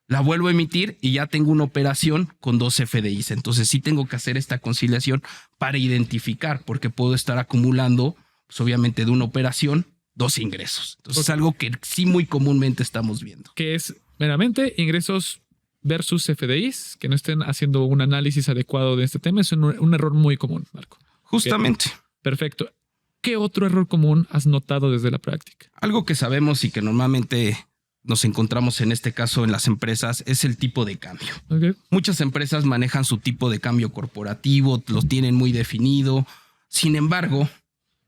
La vuelvo a emitir y ya tengo una operación con 2 FDIs. Entonces sí tengo que hacer esta conciliación para identificar, porque puedo estar acumulando, pues obviamente de una operación, 2 ingresos. Entonces es algo que sí muy comúnmente estamos viendo. Que es meramente ingresos versus FDIs, que no estén haciendo un análisis adecuado de este tema. Es un error muy común, Marco. Justamente. Perfecto. ¿Qué otro error común has notado desde la práctica? Algo que sabemos y que normalmente nos encontramos en este caso en las empresas es el tipo de cambio. Okay. Muchas empresas manejan su tipo de cambio corporativo, lo tienen muy definido. Sin embargo,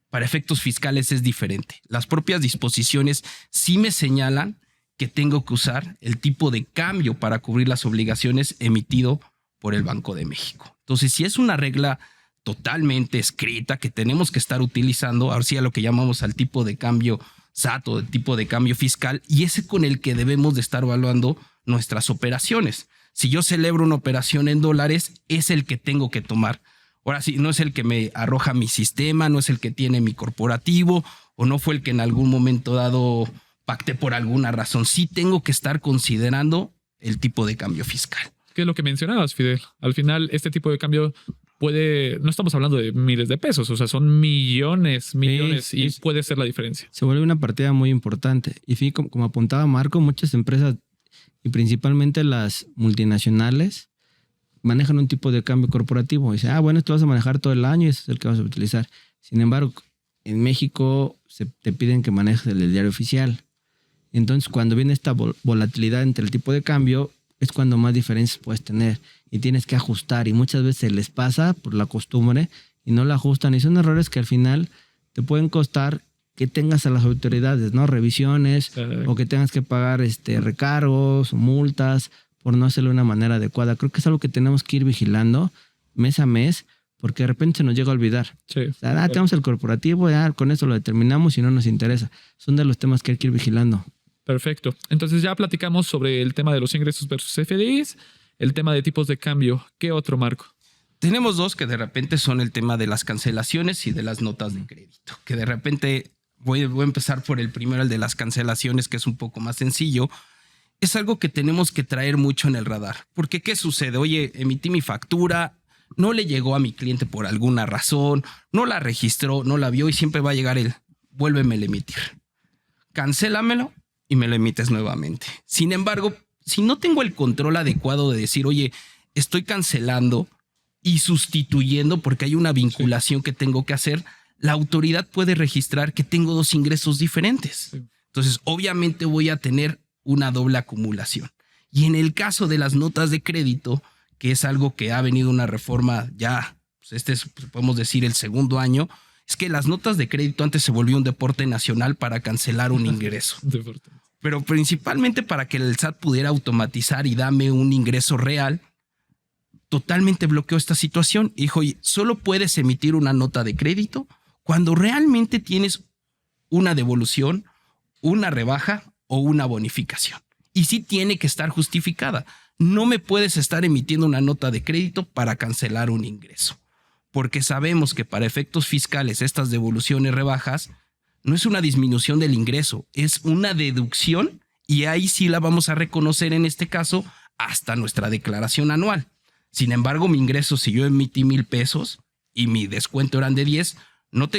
para efectos fiscales es diferente. Las propias disposiciones sí me señalan que tengo que usar el tipo de cambio para cubrir las obligaciones emitido por el Banco de México. Entonces, si es una regla totalmente escrita que tenemos que estar utilizando, ahora sí a lo que llamamos al tipo de cambio SAT o el tipo de cambio fiscal, y ese con el que debemos de estar evaluando nuestras operaciones. Si yo celebro una operación en dólares, es el que tengo que tomar. Ahora sí, no es el que me arroja mi sistema, no es el que tiene mi corporativo, o no fue el que en algún momento dado pacté por alguna razón. Sí tengo que estar considerando el tipo de cambio fiscal. ¿Qué es lo que mencionabas, Fidel? Al final, este tipo de cambio no estamos hablando de miles de pesos, o sea, son millones y puede ser la diferencia. Se vuelve una partida muy importante. Y sí, como apuntaba Marco, muchas empresas y principalmente las multinacionales manejan un tipo de cambio corporativo. Dicen, bueno, esto vas a manejar todo el año y ese es el que vas a utilizar. Sin embargo, en México te piden que manejes el diario oficial. Entonces, cuando viene esta volatilidad entre el tipo de cambio, es cuando más diferencias puedes tener y tienes que ajustar, y muchas veces se les pasa por la costumbre y no la ajustan, y son errores que al final te pueden costar que tengas a las autoridades, ¿no? Revisiones, o que tengas que pagar recargos o multas por no hacerlo de una manera adecuada. Creo que es algo que tenemos que ir vigilando mes a mes, porque de repente se nos llega a olvidar. Sí. O sea, tenemos el corporativo, ya con eso lo determinamos y no nos interesa. Son de los temas que hay que ir vigilando. Perfecto. Entonces ya platicamos sobre el tema de los ingresos versus FDIs, el tema de tipos de cambio. ¿Qué otro, Marco? Tenemos dos que de repente son el tema de las cancelaciones y de las notas de crédito. Que de repente voy a empezar por el primero, el de las cancelaciones, que es un poco más sencillo. Es algo que tenemos que traer mucho en el radar. Porque ¿qué sucede? Oye, emití mi factura, no le llegó a mi cliente por alguna razón, no la registró, no la vio y siempre va a llegar el vuélveme a emitir. Cancélamelo y me lo emites nuevamente. Sin embargo, si no tengo el control adecuado de decir, oye, estoy cancelando y sustituyendo porque hay una vinculación que tengo que hacer, la autoridad puede registrar que tengo dos ingresos diferentes. Sí. Entonces, obviamente voy a tener una doble acumulación. Y en el caso de las notas de crédito, que es algo que ha venido una reforma ya, pues este es, podemos decir, el segundo año, es que las notas de crédito antes se volvió un deporte nacional para cancelar un ingreso. Pero principalmente para que el SAT pudiera automatizar y dame un ingreso real, totalmente bloqueó esta situación. Dijo, solo puedes emitir una nota de crédito cuando realmente tienes una devolución, una rebaja o una bonificación. Y sí tiene que estar justificada. No me puedes estar emitiendo una nota de crédito para cancelar un ingreso. Porque sabemos que para efectos fiscales estas devoluciones rebajas no es una disminución del ingreso, es una deducción y ahí sí la vamos a reconocer en este caso hasta nuestra declaración anual. Sin embargo, mi ingreso, si yo emití 1,000 pesos y mi descuento eran de 10, no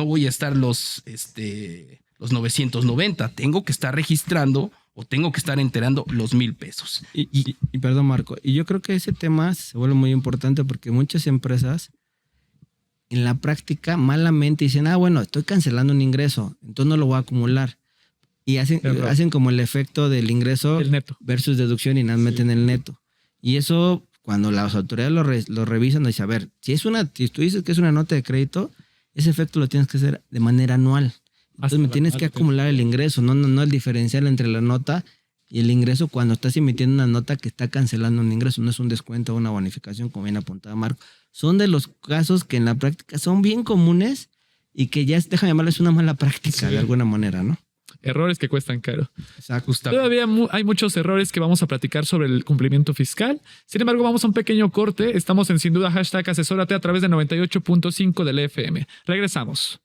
voy a estar los 990, tengo que estar registrando o tengo que estar enterando los 1,000 pesos. Y perdón, Marco, y yo creo que ese tema se vuelve muy importante porque muchas empresas en la práctica malamente dicen, bueno, estoy cancelando un ingreso, entonces no lo voy a acumular. Y hacen como el efecto del ingreso el neto versus deducción y nada meten el neto. Y eso, cuando las autoridades lo revisan, nos dicen, a ver, si tú dices que es una nota de crédito, ese efecto lo tienes que hacer de manera anual. Entonces me tienes que acumular el ingreso, no el diferencial entre la nota y el ingreso cuando estás emitiendo una nota que está cancelando un ingreso. No es un descuento o una bonificación, como bien apuntaba Marco. Son de los casos que en la práctica son bien comunes y que ya, déjame llamarles una mala práctica de alguna manera, ¿no? Errores que cuestan caro. Exacto. Todavía hay muchos errores que vamos a platicar sobre el cumplimiento fiscal. Sin embargo, vamos a un pequeño corte. Estamos en Sin Duda #asesórate a través de 98.5 del FM. Regresamos.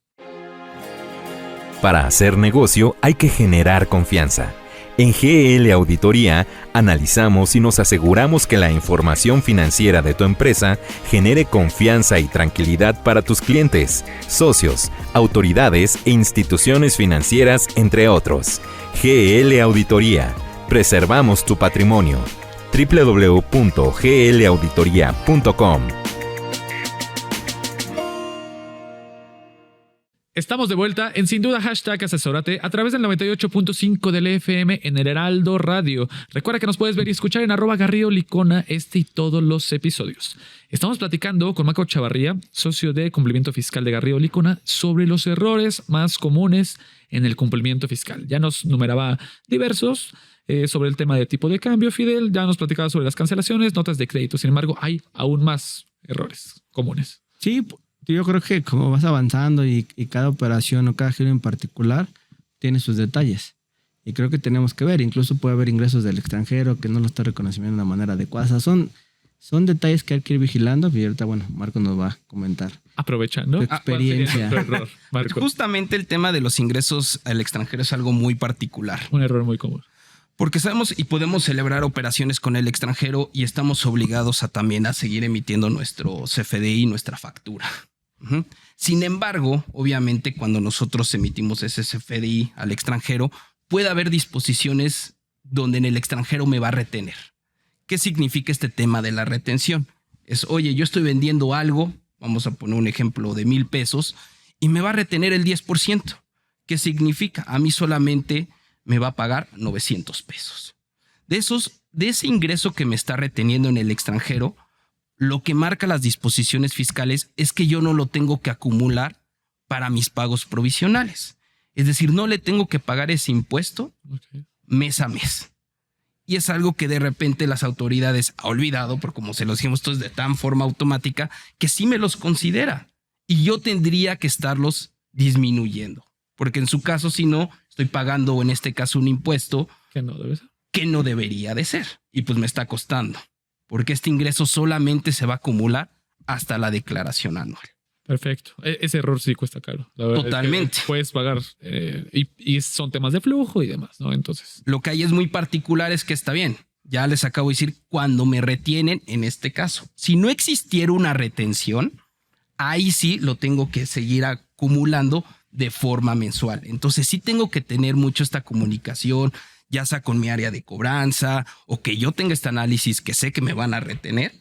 Para hacer negocio hay que generar confianza. En GL Auditoría analizamos y nos aseguramos que la información financiera de tu empresa genere confianza y tranquilidad para tus clientes, socios, autoridades e instituciones financieras, entre otros. GL Auditoría. Preservamos tu patrimonio. www.glauditoria.com. Estamos de vuelta en Sin Duda #asesórate a través del 98.5 del FM en el Heraldo Radio. Recuerda que nos puedes ver y escuchar en @GarridoLicona y todos los episodios. Estamos platicando con Marco Chavarría, socio de cumplimiento fiscal de Garrido Licona, sobre los errores más comunes en el cumplimiento fiscal. Ya nos numeraba diversos sobre el tema de tipo de cambio, Fidel. Ya nos platicaba sobre las cancelaciones, notas de crédito. Sin embargo, hay aún más errores comunes. Sí, yo creo que como vas avanzando y cada operación o cada giro en particular tiene sus detalles. Y creo que tenemos que ver, incluso puede haber ingresos del extranjero que no lo está reconociendo de una manera adecuada. O sea, son detalles que hay que ir vigilando y ahorita, Marco nos va a comentar. Aprovechando tu experiencia. Error, Marco. Justamente el tema de los ingresos al extranjero es algo muy particular. Un error muy común. Porque sabemos y podemos celebrar operaciones con el extranjero y estamos obligados también a seguir emitiendo nuestro CFDI, nuestra factura. Sin embargo, obviamente cuando nosotros emitimos ese CFDI al extranjero, puede haber disposiciones donde en el extranjero me va a retener. ¿Qué significa este tema de la retención? Es, oye, yo estoy vendiendo algo, vamos a poner un ejemplo de 1,000 pesos, y me va a retener el 10%. ¿Qué significa? A mí solamente me va a pagar 900 pesos. De ese ingreso que me está reteniendo en el extranjero, lo que marca las disposiciones fiscales es que yo no lo tengo que acumular para mis pagos provisionales. Es decir, no le tengo que pagar ese impuesto mes a mes. y es algo que de repente las autoridades han olvidado, porque como se los dijimos, esto es de tan forma automática, que sí me los considera. Y yo tendría que estarlos disminuyendo. Porque en su caso, si no, estoy pagando, o en este caso, un impuesto Que no debe ser. que no debería de ser. Y pues me está costando. Porque este ingreso solamente se va a acumular hasta la declaración anual. Perfecto. Ese error sí cuesta caro. La verdad Totalmente. es que puedes pagar y son temas de flujo y demás, ¿no? Entonces, Lo que hay es muy particular es que está bien. Ya les acabo de decir, cuando me retienen en este caso. Si no existiera una retención, ahí sí lo tengo que seguir acumulando de forma mensual. Entonces sí tengo que tener mucho esta comunicación, ya sea con mi área de cobranza o que yo tenga este análisis que sé que me van a retener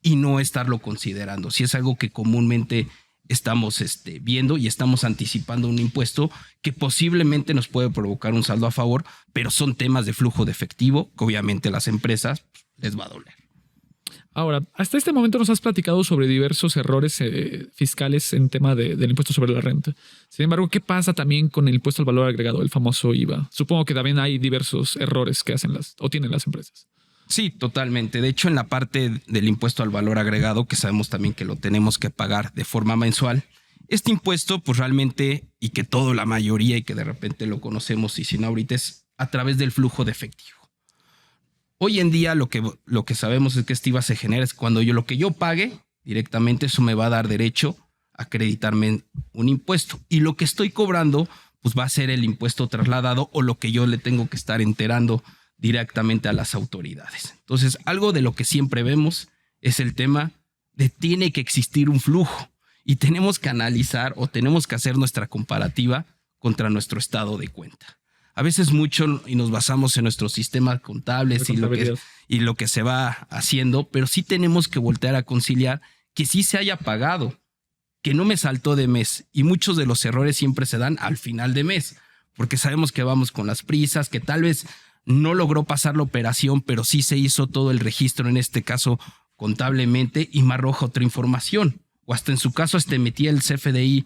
y no estarlo considerando. Si es algo que comúnmente estamos viendo y estamos anticipando un impuesto que posiblemente nos puede provocar un saldo a favor, pero son temas de flujo de efectivo que obviamente a las empresas les va a doler. ahora, hasta este momento nos has platicado sobre diversos errores fiscales en tema del impuesto sobre la renta. Sin embargo, ¿qué pasa también con el impuesto al valor agregado, el famoso IVA? Supongo que también hay diversos errores que hacen o tienen las empresas. Sí, totalmente. De hecho, en la parte del impuesto al valor agregado, que sabemos también que lo tenemos que pagar de forma mensual, este impuesto, pues realmente, y que toda la mayoría y que de repente lo conocemos y si no ahorita, es a través del flujo de efectivo. Hoy en día lo que sabemos es que este IVA se genera es cuando lo que yo pague directamente, eso me va a dar derecho a acreditarme un impuesto. Y lo que estoy cobrando, pues va a ser el impuesto trasladado o lo que yo le tengo que estar enterando directamente a las autoridades. Entonces, algo de lo que siempre vemos es el tema de tiene que existir un flujo y tenemos que analizar o tenemos que hacer nuestra comparativa contra nuestro estado de cuenta. A veces mucho y nos basamos en nuestros sistemas contables y lo que se va haciendo, pero sí tenemos que voltear a conciliar que sí se haya pagado, que no me saltó de mes. Y muchos de los errores siempre se dan al final de mes, porque sabemos que vamos con las prisas, que tal vez no logró pasar la operación, pero sí se hizo todo el registro, en este caso contablemente, y me arroja otra información. O hasta en su caso metí el CFDI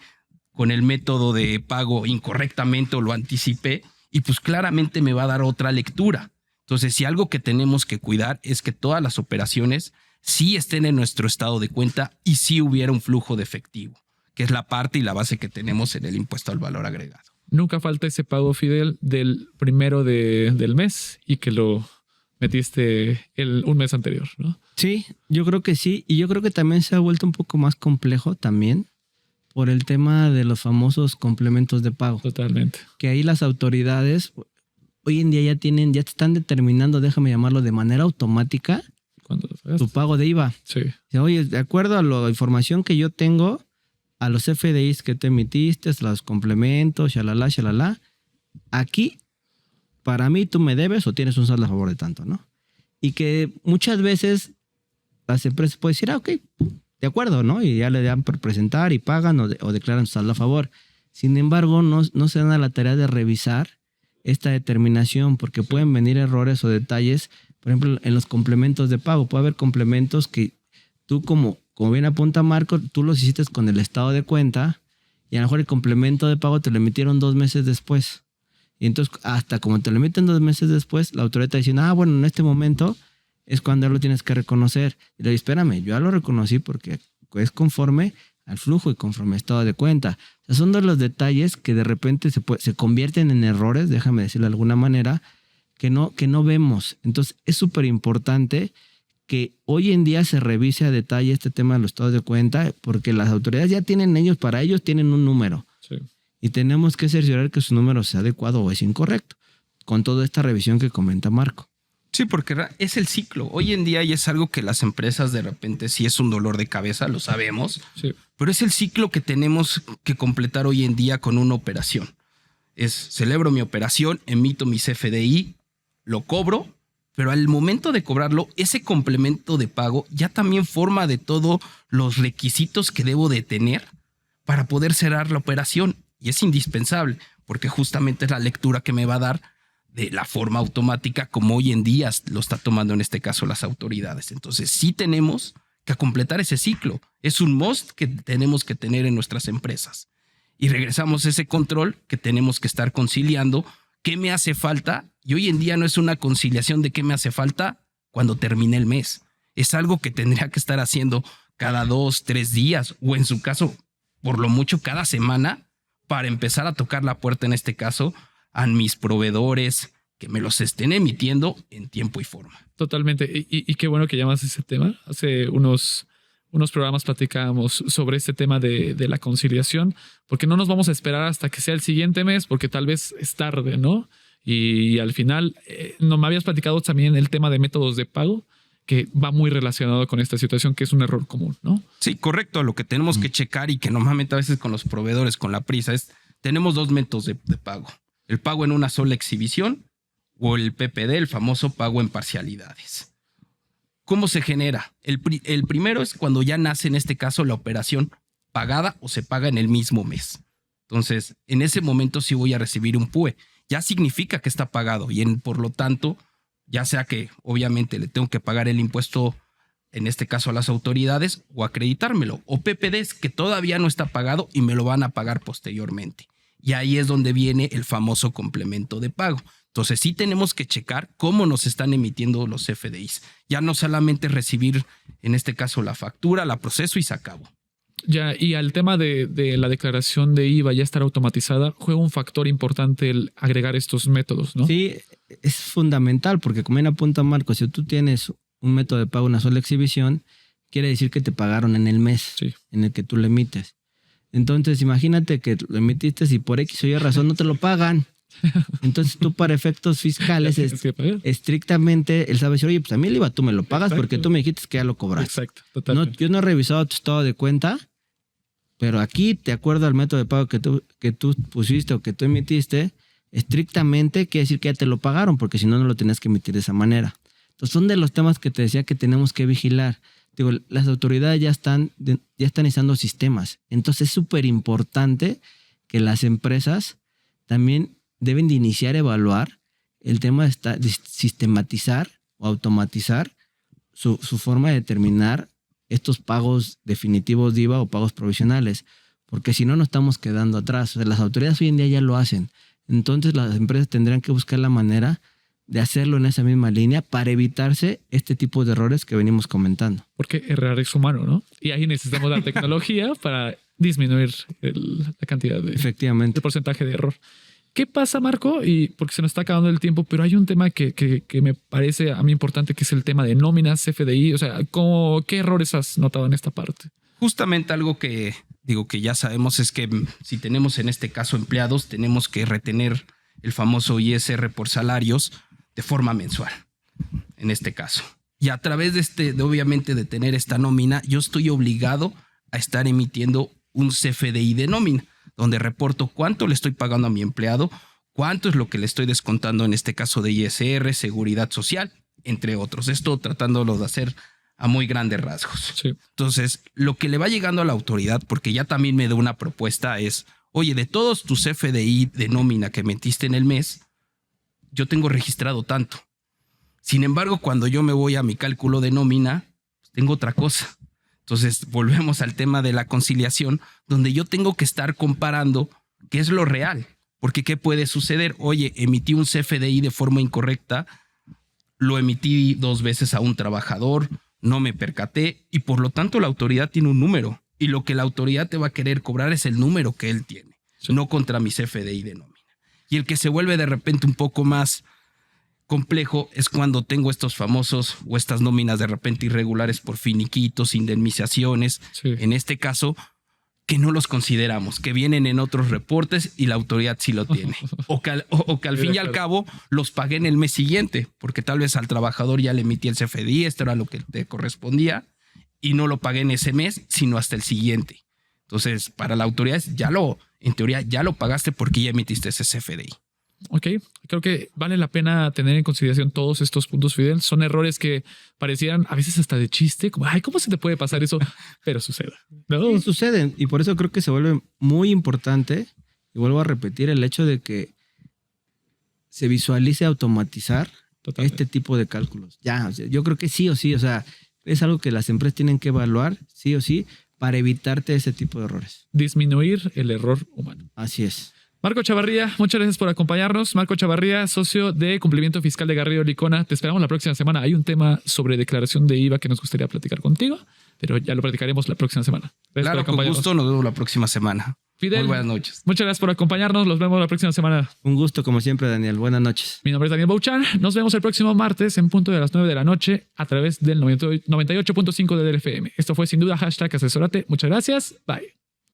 con el método de pago incorrectamente o lo anticipé, y pues claramente me va a dar otra lectura. Entonces, si algo que tenemos que cuidar es que todas las operaciones sí estén en nuestro estado de cuenta y sí hubiera un flujo de efectivo, que es la parte y la base que tenemos en el impuesto al valor agregado. Nunca falta ese pago, Fidel, del primero del mes y que lo metiste un mes anterior, ¿no? Sí, yo creo que sí. Y yo creo que también se ha vuelto un poco más complejo también por el tema de los famosos complementos de pago. Totalmente. Que ahí las autoridades hoy en día ya te están determinando, déjame llamarlo, de manera automática tu pago de IVA. Sí. Oye, de acuerdo a la información que yo tengo, a los FDIs que te emitiste, a los complementos, shalala, aquí, para mí, tú me debes o tienes un saldo a favor de tanto, ¿no? Y que muchas veces las empresas pueden decir, ok, de acuerdo, ¿no? Y ya le dan por presentar y pagan o declaran su saldo a favor. Sin embargo, no se dan a la tarea de revisar esta determinación porque pueden venir errores o detalles. Por ejemplo, en los complementos de pago, puede haber complementos que tú, como bien apunta Marco, tú los hiciste con el estado de cuenta y a lo mejor el complemento de pago te lo emitieron 2 meses después. Y entonces, hasta como te lo emiten 2 meses después, la autoridad te dice, bueno, en este momento es cuando lo tienes que reconocer. Y le digo, espérame, yo ya lo reconocí porque es conforme al flujo y conforme al estado de cuenta. O sea, son de los detalles que de repente se convierten en errores, déjame decirlo de alguna manera, que no vemos. Entonces, es súper importante que hoy en día se revise a detalle este tema de los estados de cuenta, porque las autoridades ya tienen para ellos tienen un número. Sí. Y tenemos que cerciorar que su número sea adecuado o es incorrecto, con toda esta revisión que comenta Marco. Sí, porque es el ciclo. Hoy en día y es algo que las empresas de repente sí es un dolor de cabeza, lo sabemos, sí. Pero es el ciclo que tenemos que completar hoy en día con una operación. Celebro mi operación, emito mi CFDI, lo cobro, pero al momento de cobrarlo, ese complemento de pago ya también forma de todos los requisitos que debo de tener para poder cerrar la operación. Y es indispensable, porque justamente es la lectura que me va a dar de la forma automática como hoy en día lo está tomando en este caso las autoridades. Entonces sí tenemos que completar ese ciclo. Es un must que tenemos que tener en nuestras empresas. Y regresamos a ese control que tenemos que estar conciliando. ¿Qué me hace falta Y hoy en día no es una conciliación de qué me hace falta cuando termine el mes. Es algo que tendría que estar haciendo cada 2, 3 días o en su caso, por lo mucho cada semana, para empezar a tocar la puerta, en este caso, a mis proveedores que me los estén emitiendo en tiempo y forma. Totalmente. Y qué bueno que llamas ese tema. Hace unos programas platicábamos sobre este tema de la conciliación, porque no nos vamos a esperar hasta que sea el siguiente mes, porque tal vez es tarde, ¿no? Y al final, no me habías platicado también el tema de métodos de pago, que va muy relacionado con esta situación, que es un error común, ¿no? Sí, correcto. Lo que tenemos que checar y que normalmente a veces con los proveedores, con la prisa, es tenemos 2 métodos de pago. El pago en una sola exhibición o el PPD, el famoso pago en parcialidades. ¿Cómo se genera? El primero es cuando ya nace, en este caso, la operación pagada o se paga en el mismo mes. Entonces, en ese momento sí voy a recibir un PUE. Ya significa que está pagado y por lo tanto, ya sea que obviamente le tengo que pagar el impuesto, en este caso a las autoridades, o acreditármelo. O PPDs que todavía no está pagado y me lo van a pagar posteriormente. Y ahí es donde viene el famoso complemento de pago. Entonces sí tenemos que checar cómo nos están emitiendo los CFDIs. Ya no solamente recibir, en este caso, la factura, la proceso y se acabó. Ya, y al tema de la declaración de IVA ya estar automatizada, juega un factor importante el agregar estos métodos, ¿no? Sí, es fundamental porque como bien apunta Marco, si tú tienes un método de pago, una sola exhibición, quiere decir que te pagaron en el mes en el que tú lo emites. Entonces imagínate que lo emitiste y por X o Y razón no te lo pagan. Entonces tú para efectos fiscales estrictamente él sabe decir, oye, pues a mí el IVA tú me lo pagas. Exacto. Porque tú me dijiste que ya lo cobraste. Exacto, totalmente. Yo no he revisado tu estado de cuenta, pero aquí, de acuerdo al método de pago que tú pusiste o que tú emitiste, estrictamente quiere decir que ya te lo pagaron, porque si no, no lo tenías que emitir de esa manera. Entonces son de los temas que te decía que tenemos que vigilar. Digo, las autoridades ya están usando sistemas. Entonces es súper importante que las empresas también deben de iniciar a evaluar el tema de sistematizar o automatizar su forma de determinar estos pagos definitivos de IVA o pagos provisionales, porque si no nos estamos quedando atrás. O sea, las autoridades hoy en día ya lo hacen. Entonces las empresas tendrán que buscar la manera de hacerlo en esa misma línea para evitarse este tipo de errores que venimos comentando. Porque errar es humano, ¿no? Y ahí necesitamos la tecnología para disminuir la cantidad Efectivamente. El porcentaje de error. ¿Qué pasa, Marco? Y porque se nos está acabando el tiempo, pero hay un tema que me parece a mí importante, que es el tema de nóminas, CFDI. O sea, ¿qué errores has notado en esta parte? Justamente algo que ya sabemos es que si tenemos en este caso empleados, tenemos que retener el famoso ISR por salarios de forma mensual, en este caso. Y a través de obviamente de tener esta nómina, yo estoy obligado a estar emitiendo un CFDI de nómina, donde reporto cuánto le estoy pagando a mi empleado, cuánto es lo que le estoy descontando en este caso de ISR, seguridad social, entre otros. Esto tratándolo de hacer a muy grandes rasgos. Sí. Entonces, lo que le va llegando a la autoridad, porque ya también me da una propuesta, es, oye, de todos tus CFDI de nómina que metiste en el mes, yo tengo registrado tanto. Sin embargo, cuando yo me voy a mi cálculo de nómina, pues tengo otra cosa. Entonces, volvemos al tema de la conciliación, donde yo tengo que estar comparando qué es lo real. Porque ¿qué puede suceder? Oye, emití un CFDI de forma incorrecta, lo emití 2 veces a un trabajador, no me percaté y por lo tanto la autoridad tiene un número. Y lo que la autoridad te va a querer cobrar es el número que él tiene, no contra mi CFDI de nómina. Y el que se vuelve de repente un poco más complejo es cuando tengo estos famosos o estas nóminas de repente irregulares por finiquitos, indemnizaciones, en este caso, que no los consideramos, que vienen en otros reportes y la autoridad sí lo tiene. O que al fin y al cabo los pagué en el mes siguiente, porque tal vez al trabajador ya le emití el CFDI, esto era lo que te correspondía, y no lo pagué en ese mes, sino hasta el siguiente. Entonces, para la autoridad, en teoría, ya lo pagaste porque ya emitiste ese CFDI. Ok, creo que vale la pena tener en consideración todos estos puntos, Fidel. Son errores que parecieran a veces hasta de chiste, como, ay, ¿cómo se te puede pasar eso? Pero sucede, ¿no? Sí, suceden, y por eso creo que se vuelve muy importante, y vuelvo a repetir, el hecho de que se visualice automatizar este tipo de cálculos. Ya, o sea, yo creo que sí o sí, o sea, es algo que las empresas tienen que evaluar, sí o sí, para evitarte ese tipo de errores. Disminuir el error humano. Así es. Marco Chavarría, muchas gracias por acompañarnos. Marco Chavarría, socio de cumplimiento fiscal de Garrido Licona. Te esperamos la próxima semana. Hay un tema sobre declaración de IVA que nos gustaría platicar contigo, pero ya lo platicaremos la próxima semana. Gracias Claro, con gusto. Nos vemos la próxima semana. Fidel, muy buenas noches. Muchas gracias por acompañarnos. Los vemos la próxima semana. Un gusto, como siempre, Daniel. Buenas noches. Mi nombre es Daniel Bouchan. Nos vemos el próximo martes en punto de las 9 de la noche a través del 98.5 de DLFM. Esto fue sin duda #Asesórate. Muchas gracias. Bye.